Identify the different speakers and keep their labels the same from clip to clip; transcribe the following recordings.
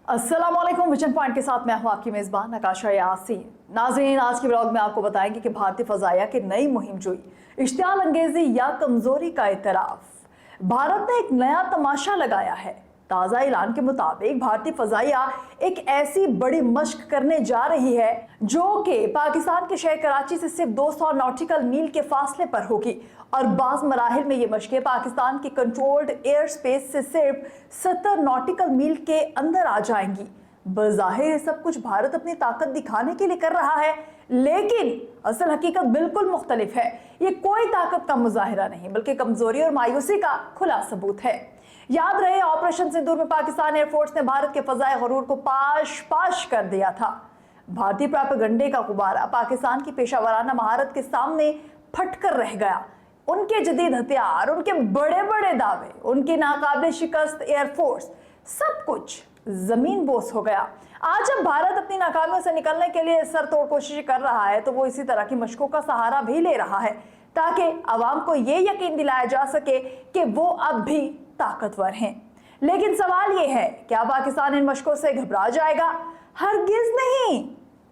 Speaker 1: अस्सलाम वालेकुम। Vision point के साथ मैं हूं आपकी मेजबान आकाशा यासीन। नाज़रीन, आज के ब्लॉग में आपको बताएंगे कि भारतीय फजाइया की नई मुहिम जोई, इश्तियाल अंगेजी या कमजोरी का इतराफ। भारत ने एक नया तमाशा लगाया है। ताज़ा ऐलान के मुताबिक भारतीय फजाइया एक ऐसी बड़ी मश्क करने जा रही है जो कि पाकिस्तान के शहर कराची से सिर्फ 200 नॉटिकल मील के फासले पर होगी और बाज़ मराहिल में ये मशकें पाकिस्तान की कंट्रोल्ड एयर स्पेस से सिर्फ 70 नॉटिकल मील के अंदर आ जाएंगी। बज़ाहिर ये सब कुछ भारत अपनी ताकत दिखाने के लिए कर रहा है, लेकिन असल हकीकत बिल्कुल मुख्तलिफ है। ये कोई ताकत का मुजाहिरा नहीं बल्कि कमजोरी और मायूसी का खुला सबूत है। याद रहे, ऑपरेशन सिंदूर में पाकिस्तान एयरफोर्स ने भारत के फजाई गरूर को पाश पाश कर दिया था। भारतीय प्रोपेगेंडे का गुब्बारा पाकिस्तान की पेशावराना महारत के सामने फटकर रह गया। उनके जदीद हथियार, उनके बड़े बड़े दावे, उनकी नाकाबिल शिकस्त एयरफोर्स, सब कुछ जमीन बोस हो गया। आज जब भारत अपनी नाकामियों से निकलने के लिए सर तोड़ कोशिश कर रहा है तो वो इसी तरह की मशकों का सहारा भी ले रहा है ताकि अवाम को ये यकीन दिलाया जा सके कि वो अब भी ताकतवर हैं। लेकिन सवाल ये है, क्या पाकिस्तान इन मशकों से घबरा जाएगा? हरगिज नहीं।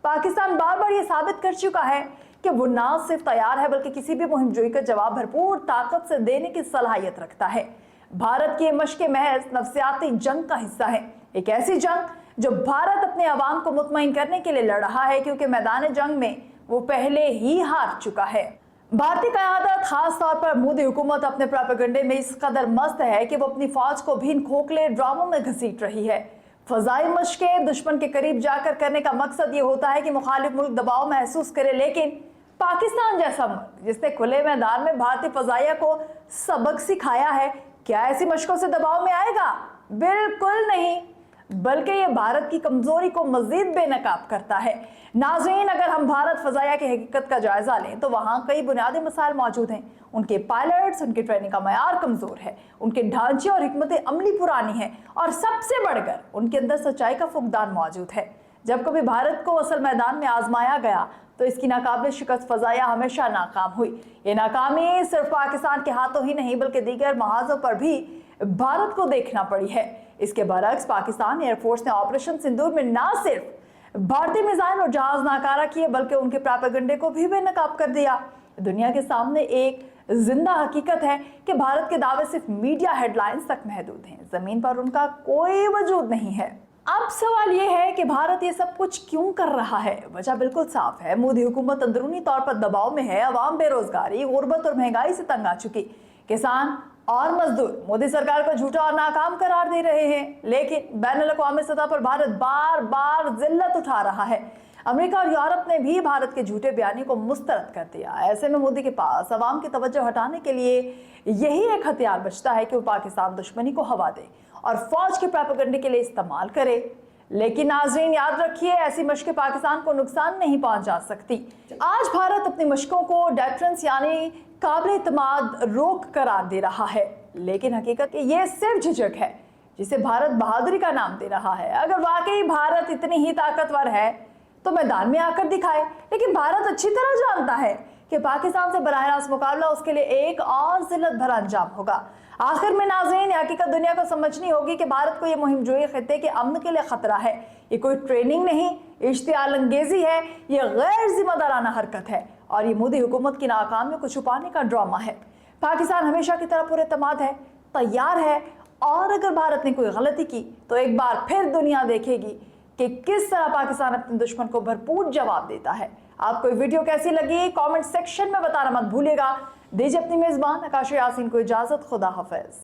Speaker 1: पाकिस्तान बार बार ये साबित कर चुका है कि वो ना सिर्फ तैयार है बल्कि किसी भी मुहिमजोई का जवाब भरपूर ताकत से देने की सलाहियत रखता है। भारत की मशकें महज नफ्सियाती जंग का हिस्सा है, एक ऐसी जंग जो भारत अपने अवाम को मुतमईन करने के लिए लड़ रहा है, क्योंकि मैदान जंग में वो पहले ही हार चुका है। भारतीय क़यादत, खास तौर पर मोदी हुकूमत, अपने प्रोपेगेंडे में इस कदर मस्त है कि वो अपनी फौज को भी इन खोखले ड्रामों में घसीट रही है। फजाई मशकें दुश्मन के करीब जाकर करने का मकसद ये होता है कि मुखालिफ मुल्क दबाव महसूस करे, लेकिन पाकिस्तान जैसा मुल्क जिसने खुले मैदान में भारतीय फजाइया को सबक सिखाया है, क्या ऐसी मशकों से दबाव में आएगा? बिल्कुल नहीं, बल्कि ये भारत की कमजोरी को मजीद बेनकाब करता है। नाज़रीन, अगर हम भारत फजाइया की हकीकत का जायजा लें तो वहाँ कई बुनियादी मसाइल मौजूद हैं। उनके पायलट्स, उनकी ट्रेनिंग का मयार कमजोर है, उनके ढांचे और हिकमत अमली पुरानी है और सबसे बढ़कर उनके अंदर सच्चाई का फुकदान मौजूद है। जब कभी भारत को असल मैदान में आजमाया गया तो इसकी नाकाबिल शिकस्त फजाइया हमेशा नाकाम हुई। ये नाकामी सिर्फ पाकिस्तान के हाथों ही नहीं बल्कि दीगर महाजों पर भी भारत को देखना पड़ी है। इसके बरक्स पाकिस्तान एयरफोर्स ने ऑपरेशन सिंदूर में ना सिर्फ भारतीय मिसाइल और जहाज नाकारा किए बल्कि उनके प्रोपेगेंडे को भी बेनकाब कर दिया। दुनिया के सामने एक जिंदा हकीकत है कि भारत के दावे सिर्फ मीडिया हेडलाइंस तक महदूद हैं, जमीन पर उनका कोई वजूद नहीं है। अब सवाल यह है कि भारत ये सब कुछ क्यों कर रहा है? वजह बिल्कुल साफ है। मोदी हुकूमत अंदरूनी तौर पर दबाव में है। अवाम बेरोजगारी, गुर्बत और महंगाई से तंग आ चुकी। किसान और मजदूर मोदी सरकार को झूठा और नाकाम करार दे रहे हैं, लेकिन बैनुल-अक़वामी सतह पर भारत बार बार जिल्लत उठा रहा है। अमेरिका और यूरोप ने भी भारत के झूठे बयानी को मुस्तरद कर दिया। ऐसे में मोदी के पास अवाम की तवज्जो हटाने के लिए यही एक हथियार बचता है कि वो पाकिस्तान दुश्मनी को हवा दे और फौज के प्रोपेगेंडे के लिए इस्तेमाल करे। लेकिन नाज़रीन, याद रखिए, ऐसी मशकें पाकिस्तान को नुकसान नहीं पहुंचा सकती। आज भारत अपनी मशकों को डेटरेंस यानी काबिल इत्मीनान रोक करार दे रहा है, लेकिन हकीकत ये सिर्फ झिझक है जिसे भारत बहादुरी का नाम दे रहा है। अगर वाकई भारत इतनी ही ताकतवर है तो मैदान में आकर दिखाए। लेकिन भारत अच्छी तरह जानता है कि पाकिस्तान से बराह रास्त मुकाबला उसके लिए एक और जिल्लत भरा अंजाम होगा। आखिर में नाज़रीन, हकीकत दुनिया को समझनी होगी कि भारत को यह मुहिम जोई खित्ते के अमन के लिए खतरा है। ये कोई ट्रेनिंग नहीं, इश्तियाल अंगेजी है, ये गैर जिम्मेदाराना हरकत है और ये मोदी हुकूमत की नाकामियों को छुपाने का ड्रामा है। पाकिस्तान हमेशा की तरह पुरएतमाद है, तैयार है, और अगर भारत ने कोई गलती की तो एक बार फिर दुनिया देखेगी कि किस तरह पाकिस्तान अपने दुश्मन को भरपूर जवाब देता है। आपको ये वीडियो कैसी लगी कमेंट सेक्शन में बताना मत भूलिएगा। दीजिए अपनी मेजबान आकाशा यासीन को इजाजत। खुदा हाफिज।